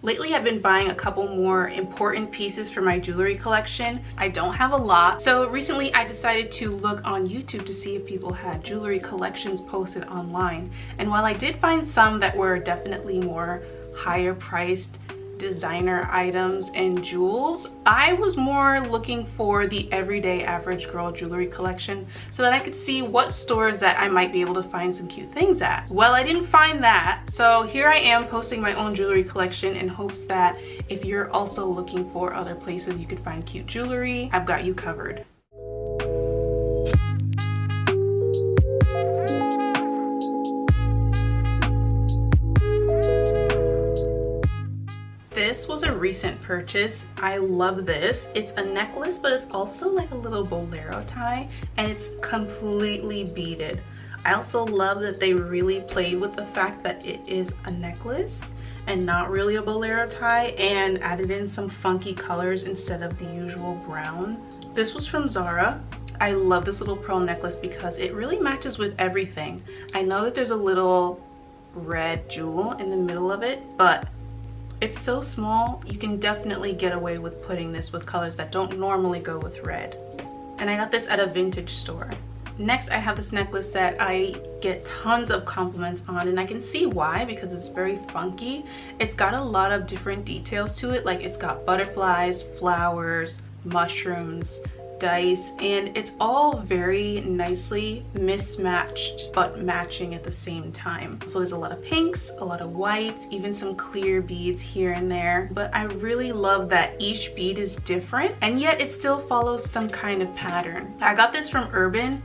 Lately, I've been buying a couple more important pieces for my jewelry collection. I don't have a lot, so recently I decided to look on YouTube to see if people had jewelry collections posted online. And while I did find some that were definitely more higher priced designer items and jewels, I was more looking for the everyday average girl jewelry collection so that I could see what stores that I might be able to find some cute things at. Well, I didn't find that, so here I am posting my own jewelry collection in hopes that if you're also looking for other places you could find cute jewelry, I've got you covered. This was a recent purchase. I love this. It's a necklace, but it's also like a little bolero tie, and it's completely beaded. I also love that they really played with the fact that it is a necklace and not really a bolero tie, and added in some funky colors instead of the usual brown. This was from Zara. I love this little pearl necklace because it really matches with everything. I know that there's a little red jewel in the middle of it, but it's so small, you can definitely get away with putting this with colors that don't normally go with red. And I got this at a vintage store. Next, I have this necklace that I get tons of compliments on, and I can see why, because it's very funky. It's got a lot of different details to it, like it's got butterflies, flowers, mushrooms, dice, and it's all very nicely mismatched but matching at the same time. So there's a lot of pinks, a lot of whites, even some clear beads here and there, but I really love that each bead is different and yet it still follows some kind of pattern. I got this from Urban,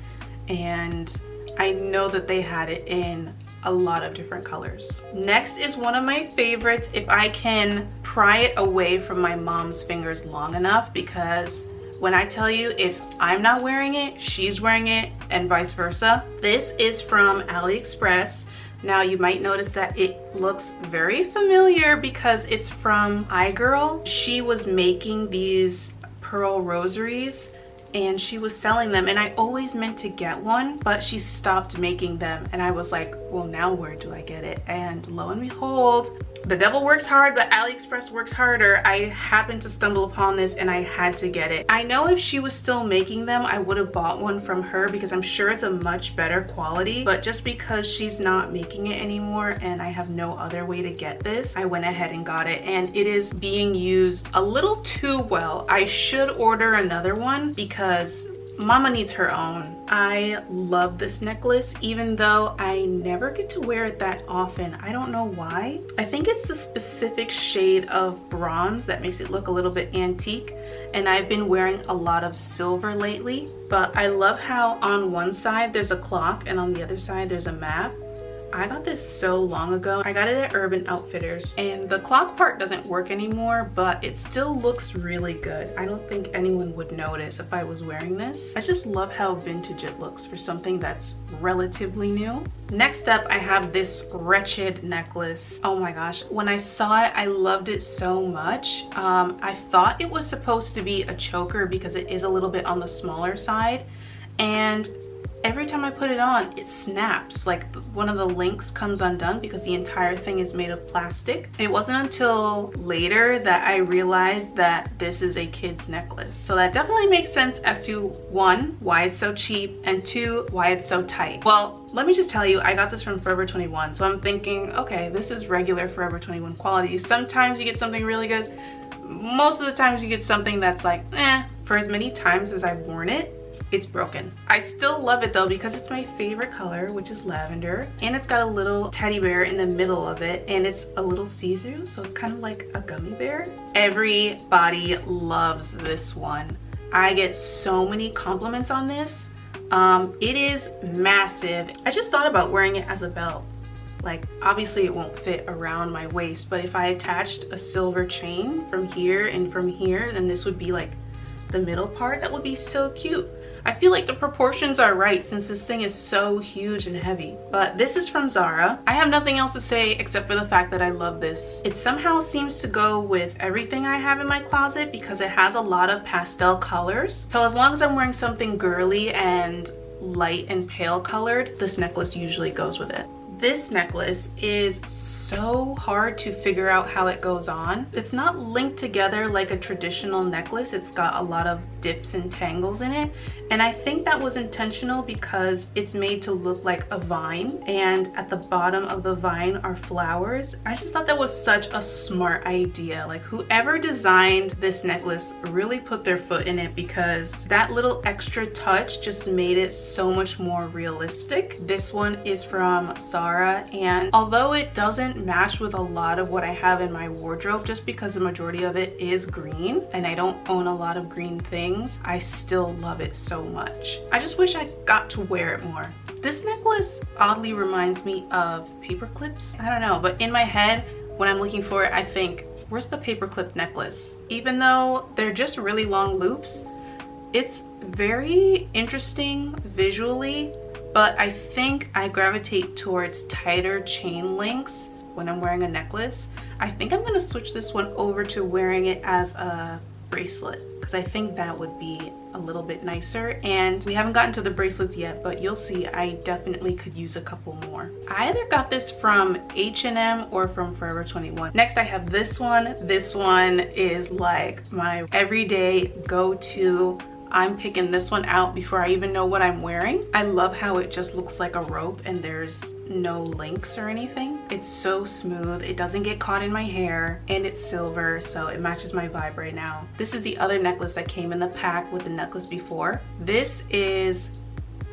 and I know that they had it in a lot of different colors. Next is one of my favorites if I can pry it away from my mom's fingers long enough, because when I tell you, if I'm not wearing it, she's wearing it, and vice versa. This is from AliExpress. Now you might notice that it looks very familiar because it's from iGirl. She was making these pearl rosaries and she was selling them, and I always meant to get one, but she stopped making them, and I was like, well, now where do I get it? And lo and behold, the devil works hard, but AliExpress works harder. I happened to stumble upon this and I had to get it. I know if she was still making them, I would have bought one from her because I'm sure it's a much better quality, but just because she's not making it anymore and I have no other way to get this, I went ahead and got it, and it is being used a little too well. I should order another one because Mama needs her own. I love this necklace, even though I never get to wear it that often. I don't know why. I think it's the specific shade of bronze that makes it look a little bit antique, and I've been wearing a lot of silver lately. But I love how on one side there's a clock and on the other side there's a map. I got this so long ago. I got it at Urban Outfitters, and the clock part doesn't work anymore, but it still looks really good. I don't think anyone would notice if I was wearing this. I just love how vintage it looks for something that's relatively new. Next up, I have this wretched necklace. Oh my gosh, when I saw it, I loved it so much. I thought it was supposed to be a choker because it is a little bit on the smaller side, and every time I put it on, it snaps. Like one of the links comes undone because the entire thing is made of plastic. It wasn't until later that I realized that this is a kid's necklace. So that definitely makes sense as to one, why it's so cheap, and two, why it's so tight. Well, let me just tell you, I got this from Forever 21. So I'm thinking, okay, this is regular Forever 21 quality. Sometimes you get something really good. Most of the times you get something that's like, eh. For as many times as I've worn it, it's broken. I still love it though because it's my favorite color, which is lavender, and it's got a little teddy bear in the middle of it, and it's a little see-through, so it's kind of like a gummy bear. Everybody loves this one. I get so many compliments on this. It is massive. I just thought about wearing it as a belt. Like, obviously it won't fit around my waist, but if I attached a silver chain from here and from here, then this would be like the middle part. That would be so cute. I feel like the proportions are right since this thing is so huge and heavy. But this is from Zara. I have nothing else to say except for the fact that I love this. It somehow seems to go with everything I have in my closet because it has a lot of pastel colors. So as long as I'm wearing something girly and light and pale colored, this necklace usually goes with it. This necklace is so hard to figure out how it goes on. It's not linked together like a traditional necklace. It's got a lot of dips and tangles in it, and I think that was intentional because it's made to look like a vine, and at the bottom of the vine are flowers. I just thought that was such a smart idea. Like, whoever designed this necklace really put their foot in it, because that little extra touch just made it so much more realistic. This one is from Zara, and although it doesn't match with a lot of what I have in my wardrobe, just because the majority of it is green and I don't own a lot of green things, I still love it so much. I just wish I got to wear it more. This necklace oddly reminds me of paper clips. I don't know, but in my head when I'm looking for it, I think, where's the paperclip necklace? Even though they're just really long loops, it's very interesting visually, but I think I gravitate towards tighter chain links when I'm wearing a necklace. I think I'm gonna switch this one over to wearing it as a bracelet, because I think that would be a little bit nicer. And we haven't gotten to the bracelets yet, but you'll see I definitely could use a couple more. I either got this from H&M or from Forever 21. Next I have this one. This one is like my everyday go-to. I'm picking this one out before I even know what I'm wearing. I love how it just looks like a rope and there's no links or anything. It's so smooth, it doesn't get caught in my hair, and it's silver, so it matches my vibe right now. This is the other necklace that came in the pack with the necklace before. This is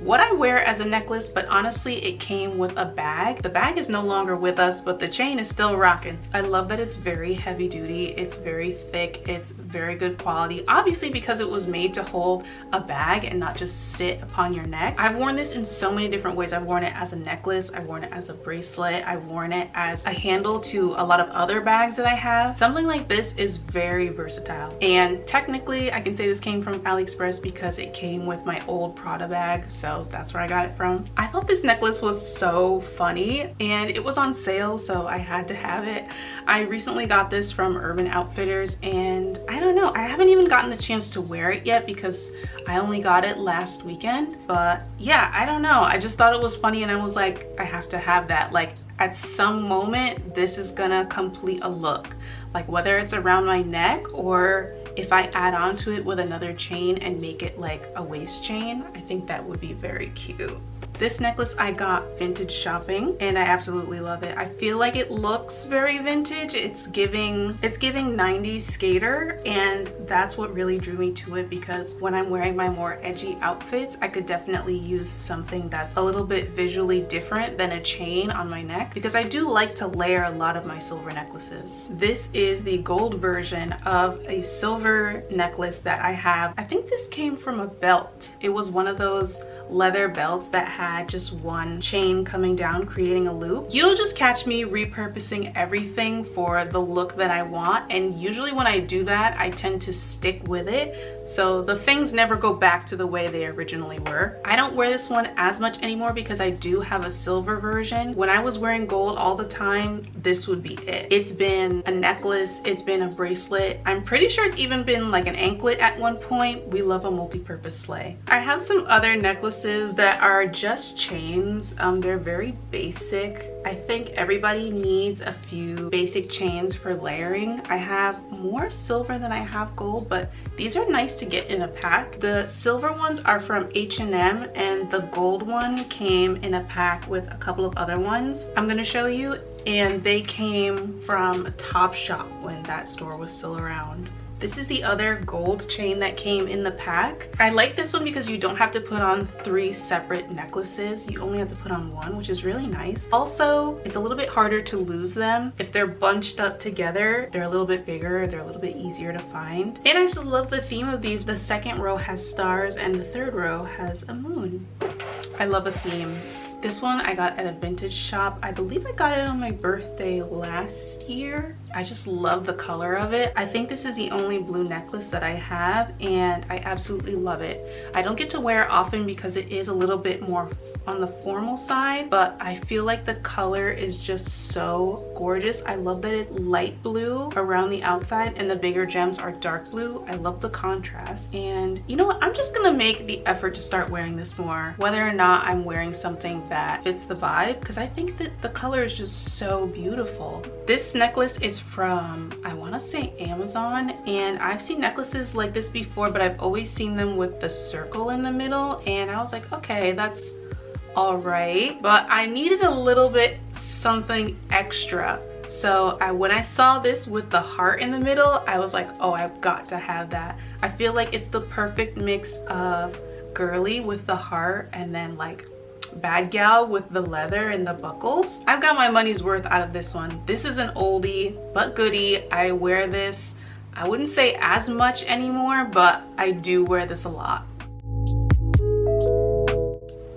what I wear as a necklace, but honestly it came with a bag. The bag is no longer with us, but the chain is still rocking. I love that it's very heavy duty, it's very thick, it's very good quality, obviously because it was made to hold a bag and not just sit upon your neck. I've worn this in so many different ways. I've worn it as a necklace, I've worn it as a bracelet, I've worn it as a handle to a lot of other bags that I have. Something like this is very versatile, and technically I can say this came from AliExpress because it came with my old Prada bag, so that's where I got it from. I thought this necklace was so funny and it was on sale, so I had to have it. I recently got this from Urban Outfitters, and I don't know, I haven't even gotten the chance to wear it yet because I only got it last weekend. But yeah, I don't know, I just thought it was funny and I was like, I have to have that. Like, at some moment this is gonna complete a look, like whether it's around my neck or if I add on to it with another chain and make it like a waist chain. I think that would be very cute. This necklace I got vintage shopping and I absolutely love it. I feel like it looks very vintage. It's giving 90s skater, and that's what really drew me to it, because when I'm wearing my more edgy outfits, I could definitely use something that's a little bit visually different than a chain on my neck, because I do like to layer a lot of my silver necklaces. This is the gold version of a silver necklace that I have. I think this came from a belt. It was one of those leather belts that had just one chain coming down creating a loop. You'll just catch me repurposing everything for the look that I want, and usually when I do that I tend to stick with it, so the things never go back to the way they originally were. I don't wear this one as much anymore because I do have a silver version. When I was wearing gold all the time, this would be it. It's been a necklace, it's been a bracelet, I'm pretty sure it's even been like an anklet at one point. We love a multi-purpose sleigh. I have some other necklaces that are just chains. They're very basic. I think everybody needs a few basic chains for layering. I have more silver than I have gold, but these are nice to get in a pack. The silver ones are from H&M and the gold one came in a pack with a couple of other ones I'm gonna show you, and they came from Topshop when that store was still around. This is the other gold chain that came in the pack. I like this one because you don't have to put on 3 separate necklaces. You only have to put on one, which is really nice. Also, it's a little bit harder to lose them. If they're bunched up together, they're a little bit bigger, they're a little bit easier to find. And I just love the theme of these. The second row has stars and the third row has a moon. I love a theme. This one I got at a vintage shop. I believe I got it on my birthday last year. I just love the color of it. I think this is the only blue necklace that I have and I absolutely love it. I don't get to wear it often because it is a little bit more on the formal side, but I feel like the color is just so gorgeous. I love that it's light blue around the outside and the bigger gems are dark blue. I love the contrast. And you know what? I'm just gonna make the effort to start wearing this more, whether or not I'm wearing something that fits the vibe, because I think that the color is just so beautiful. This necklace is from, I want to say, Amazon, and I've seen necklaces like this before, but I've always seen them with the circle in the middle, and I was like, okay, that's all right, but I needed a little bit something extra. So when I saw this with the heart in the middle, I was like, oh, I've got to have that. I feel like it's the perfect mix of girly with the heart and then like bad gal with the leather and the buckles. I've got my money's worth out of this one. This is an oldie but goodie. I wear this, I wouldn't say as much anymore, but I do wear this a lot.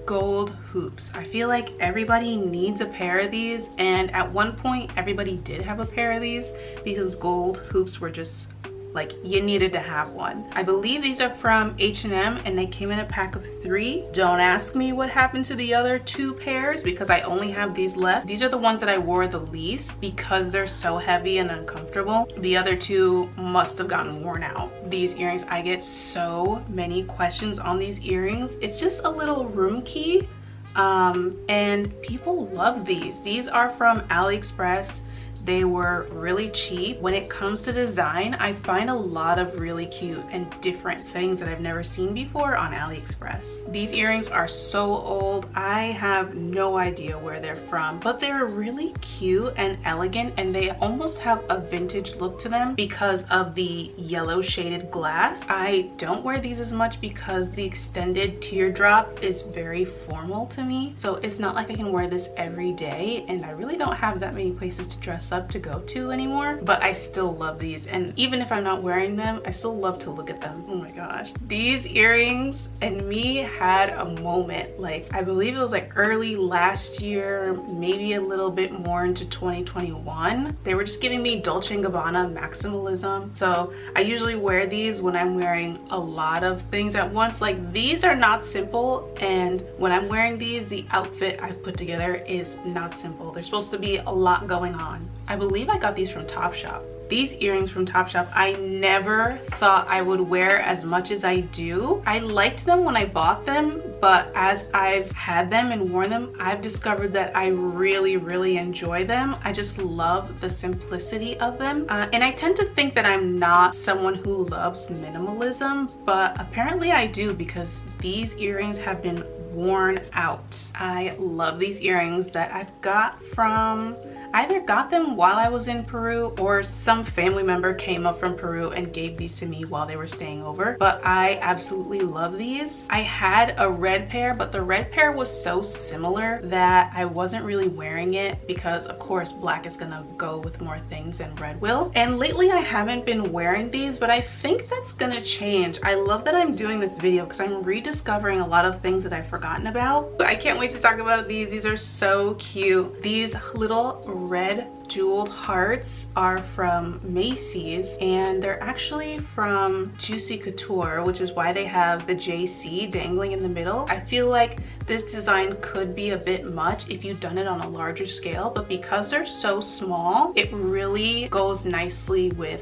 Gold hoops. I feel like everybody needs a pair of these, and at one point everybody did have a pair of these because gold hoops were just like, you needed to have one. I believe these are from H&M and they came in a pack of 3. Don't ask me what happened to the other 2 pairs because I only have these left. These are the ones that I wore the least because they're so heavy and uncomfortable. The other 2 must have gotten worn out. These earrings, I get so many questions on these earrings. It's just a little room key, and people love these. These are from AliExpress. They were really cheap. When it comes to design, I find a lot of really cute and different things that I've never seen before on AliExpress. These earrings are so old, I have no idea where they're from, but they're really cute and elegant, and they almost have a vintage look to them because of the yellow shaded glass. I don't wear these as much because the extended teardrop is very formal to me, so it's not like I can wear this every day, and I really don't have that many places to dress up to go to anymore, but I still love these, and even if I'm not wearing them, I still love to look at them. Oh my gosh, these earrings and me had a moment, like I believe it was like early last year, maybe a little bit more into 2021. They were just giving me Dolce & Gabbana maximalism, so I usually wear these when I'm wearing a lot of things at once. Like, these are not simple, and when I'm wearing these, the outfit I've put together is not simple. There's supposed to be a lot going on. I believe I got these from Topshop. These earrings from Topshop, I never thought I would wear as much as I do. I liked them when I bought them, but as I've had them and worn them, I've discovered that I really, really enjoy them. I just love the simplicity of them. And I tend to think that I'm not someone who loves minimalism, but apparently I do because these earrings have been worn out. I love these earrings that I've got from, either got them while I was in Peru or some family member came up from Peru and gave these to me while they were staying over, but I absolutely love these. I had a red pair, but the red pair was so similar that I wasn't really wearing it because of course black is gonna go with more things than red will. And lately I haven't been wearing these, but I think that's gonna change. I love that I'm doing this video because I'm rediscovering a lot of things that I've forgotten about. But I can't wait to talk about these. These are so cute. These little red jeweled hearts are from Macy's, and they're actually from Juicy Couture, which is why they have the JC dangling in the middle. I feel like this design could be a bit much if you've done it on a larger scale, but because they're so small, it really goes nicely with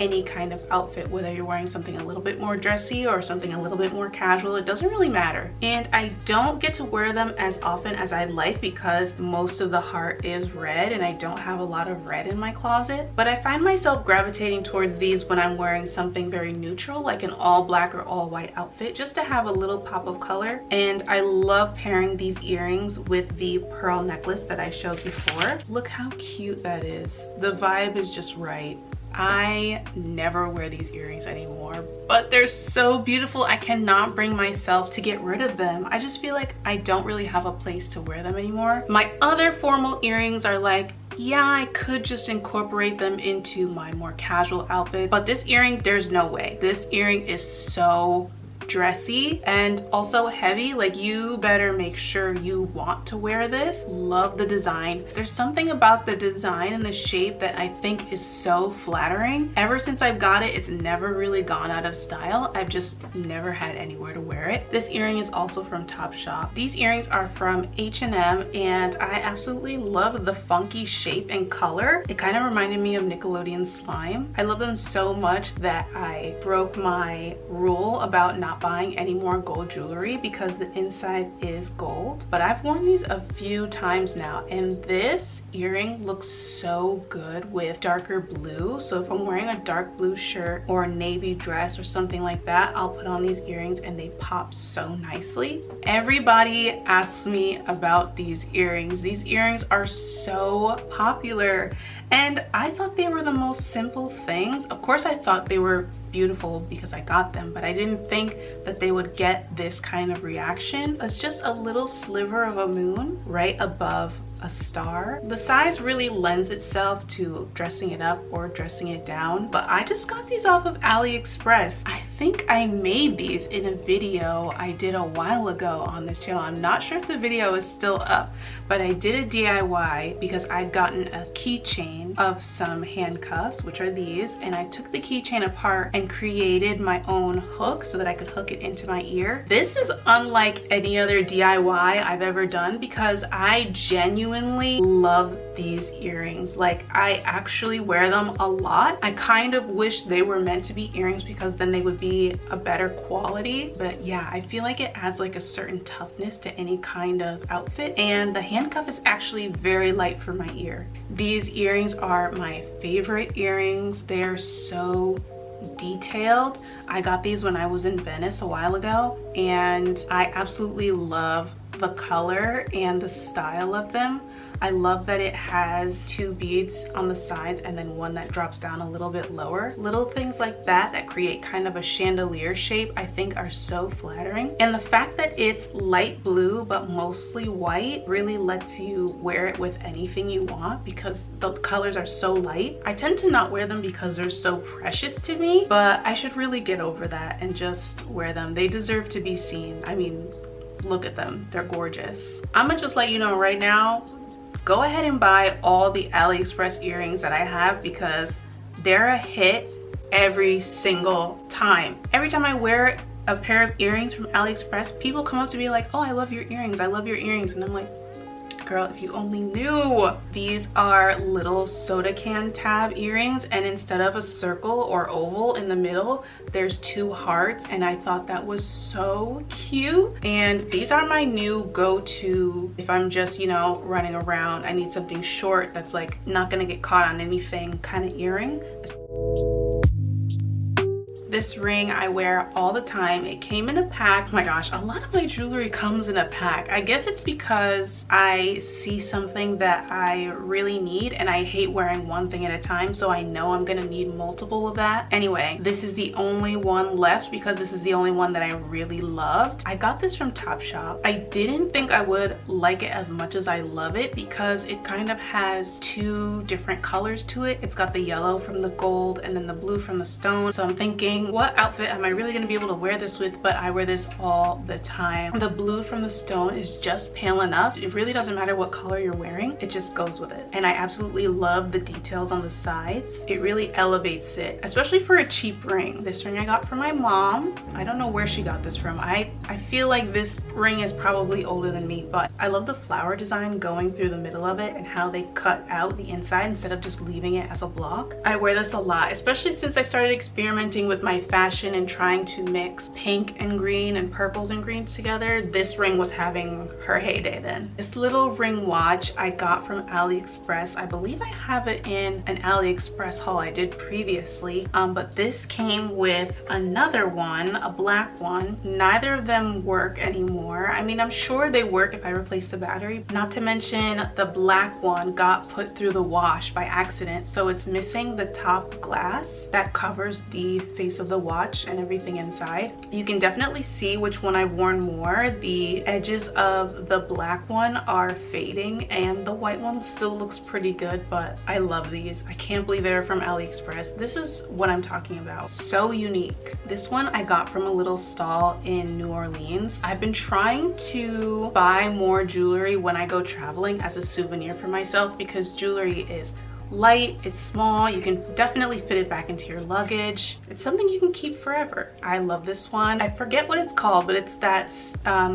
any kind of outfit, whether you're wearing something a little bit more dressy or something a little bit more casual. It doesn't really matter. And I don't get to wear them as often as I'd like because most of the heart is red and I don't have a lot of red in my closet, but I find myself gravitating towards these when I'm wearing something very neutral, like an all black or all white outfit, just to have a little pop of color. And I love pairing these earrings with the pearl necklace that I showed before. Look how cute that is. The vibe is just right. I never wear these earrings anymore, but they're so beautiful. I cannot bring myself to get rid of them. I just feel like I don't really have a place to wear them anymore. My other formal earrings are like, yeah, I could just incorporate them into my more casual outfit, but this earring, there's no way. This earring is so dressy and also heavy. Like, you better make sure you want to wear this. Love the design. There's something about the design and the shape that I think is so flattering. Ever since I've got it, it's never really gone out of style. I've just never had anywhere to wear it. This earring is also from Topshop. These earrings are from H&M and I absolutely love the funky shape and color. It kind of reminded me of Nickelodeon slime. I love them so much that I broke my rule about not buying any more gold jewelry because the inside is gold. But I've worn these a few times now and this earring looks so good with darker blue. So if I'm wearing a dark blue shirt or a navy dress or something like that, I'll put on these earrings and they pop so nicely. Everybody asks me about these earrings. These earrings are so popular and I thought they were the most simple things. Of course I thought they were beautiful because I got them, but I didn't think that they would get this kind of reaction. It's just a little sliver of a moon right above a star. The size really lends itself to dressing it up or dressing it down, but I just got these off of AliExpress. I think I made these in a video I did a while ago on this channel. I'm not sure if the video is still up, but I did a DIY because I'd gotten a keychain of some handcuffs, which are these, and I took the keychain apart and created my own hook so that I could hook it into my ear. This is unlike any other DIY I've ever done because I genuinely love these earrings. Like, I actually wear them a lot. I kind of wish they were meant to be earrings because then they would be a better quality, but yeah, I feel like it adds like a certain toughness to any kind of outfit, and the handcuff is actually very light for my ear. These earrings are my favorite earrings. They're so detailed. I got these when I was in Venice a while ago and I absolutely love the color and the style of them. I love that it has two beads on the sides and then one that drops down a little bit lower. Little things like that that create kind of a chandelier shape I think are so flattering. And the fact that it's light blue but mostly white really lets you wear it with anything you want because the colors are so light. I tend to not wear them because they're so precious to me, but I should really get over that and just wear them. They deserve to be seen. I mean, look at them, they're gorgeous. I'm gonna just let you know right now, go ahead and buy all the AliExpress earrings that I have because they're a hit every single time. Every time I wear a pair of earrings from AliExpress, people come up to me like, oh, I love your earrings, I love your earrings. And I'm like, girl, if you only knew. These are little soda can tab earrings, and instead of a circle or oval in the middle, there's two hearts, and I thought that was so cute. And these are my new go-to if I'm just, you know, running around. I need something short that's like not gonna get caught on anything kind of earring. This ring I wear all the time. It came in a pack. Oh my gosh, a lot of my jewelry comes in a pack. I guess it's because I see something that I really need and I hate wearing one thing at a time, so I know I'm gonna need multiple of that. Anyway, this is the only one left because this is the only one that I really loved. I got this from Topshop. I didn't think I would like it as much as I love it because it kind of has two different colors to it. It's got the yellow from the gold and then the blue from the stone. So I'm thinking, what outfit am I really going to be able to wear this with? But I wear this all the time. The blue from the stone is just pale enough. It really doesn't matter what color you're wearing. It just goes with it. And I absolutely love the details on the sides. It really elevates it, especially for a cheap ring. This ring I got from my mom. I don't know where she got this from. I feel like this ring is probably older than me, but I love the flower design going through the middle of it and how they cut out the inside instead of just leaving it as a block. I wear this a lot, especially since I started experimenting with my fashion and trying to mix pink and green and purples and greens together. This ring was having her heyday then. This little ring watch I got from AliExpress. I believe I have it in an AliExpress haul I did previously, but this came with another one, a black one. Neither of them work anymore. I mean, I'm sure they work if I replace the battery. Not to mention the black one got put through the wash by accident, so it's missing the top glass that covers the face of of the watch and everything inside. You can definitely see which one I've worn more. The edges of the black one are fading and the white one still looks pretty good, but I love these. I can't believe they're from AliExpress. This is what I'm talking about. So unique. This one I got from a little stall in New Orleans. I've been trying to buy more jewelry when I go traveling as a souvenir for myself because jewelry is light, it's small, you can definitely fit it back into your luggage. It's something you can keep forever. I love this one. I forget what it's called, but it's that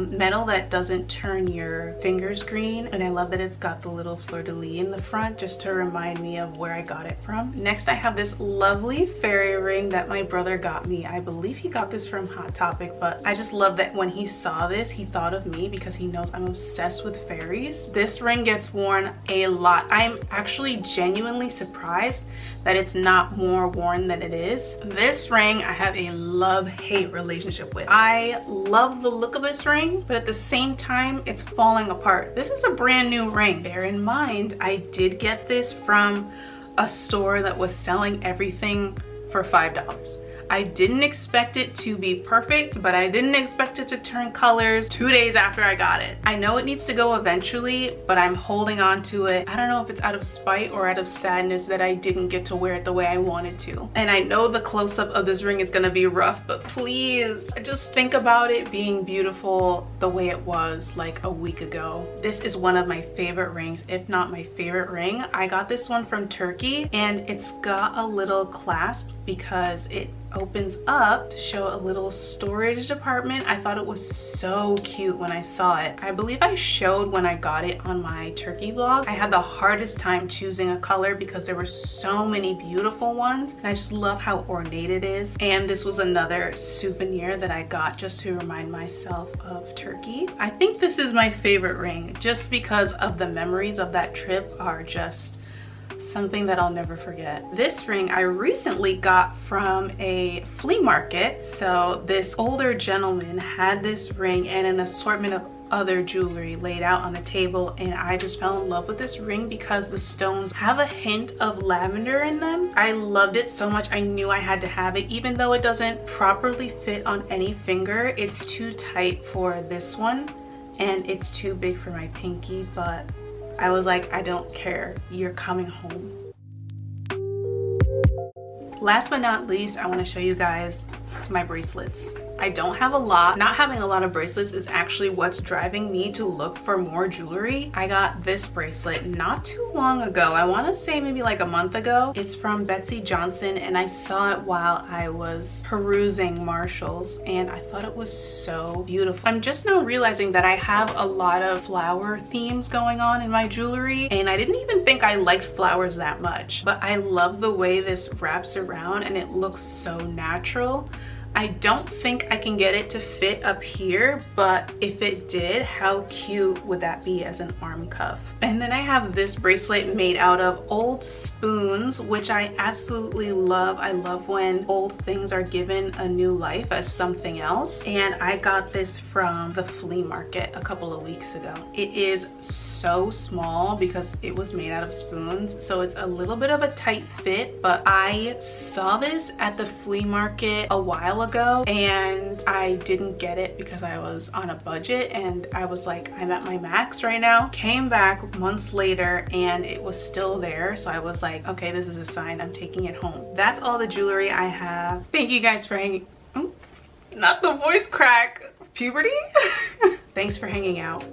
metal that doesn't turn your fingers green, and I love that it's got the little fleur-de-lis in the front just to remind me of where I got it from. Next I have this lovely fairy ring that my brother got me. I believe he got this from Hot Topic, but I just love that when he saw this he thought of me because he knows I'm obsessed with fairies. This ring gets worn a lot. I'm actually genuinely surprised that it's not more worn than it is. This ring I have a love-hate relationship with. I love the look of this ring, but at the same time it's falling apart. This is a brand new ring. Bear in mind, I did get this from a store that was selling everything for $5. I didn't expect it to be perfect, but I didn't expect it to turn colors 2 days after I got it. I know it needs to go eventually, but I'm holding on to it. I don't know if it's out of spite or out of sadness that I didn't get to wear it the way I wanted to. And I know the close-up of this ring is gonna be rough, but please, just think about it being beautiful the way it was like a week ago. This is one of my favorite rings, if not my favorite ring. I got this one from Turkey, and it's got a little clasp because it opens up to show a little storage department. I thought it was so cute when I saw it. I believe I showed when I got it on my Turkey vlog. I had the hardest time choosing a color because there were so many beautiful ones, and I just love how ornate it is. And this was another souvenir that I got just to remind myself of Turkey. I think this is my favorite ring just because of the memories of that trip are just something that I'll never forget. This ring I recently got from a flea market. So this older gentleman had this ring and an assortment of other jewelry laid out on the table, and I just fell in love with this ring because the stones have a hint of lavender in them. I loved it so much I knew I had to have it, even though it doesn't properly fit on any finger. It's too tight for this one and it's too big for my pinky, but I was like, I don't care, you're coming home. Last but not least, I want to show you guys my bracelets. I don't have a lot. Not having a lot of bracelets is actually what's driving me to look for more jewelry. I got this bracelet not too long ago. I want to say maybe like a month ago. It's from Betsey Johnson, and I saw it while I was perusing Marshalls, and I thought it was so beautiful. I'm just now realizing that I have a lot of flower themes going on in my jewelry, and I didn't even think I liked flowers that much, but I love the way this wraps around and it looks so natural. I don't think I can get it to fit up here, but if it did, how cute would that be as an arm cuff? And then I have this bracelet made out of old spoons, which I absolutely love. I love when old things are given a new life as something else. And I got this from the flea market a couple of weeks ago. It is so small because it was made out of spoons, so it's a little bit of a tight fit, but I saw this at the flea market a while ago and I didn't get it because I was on a budget, and I was like, I'm at my max right now. Came back months later and it was still there, so I was like, okay, this is a sign, I'm taking it home. That's all the jewelry I have. Thank you guys for hanging, not the voice crack, puberty. Thanks for hanging out.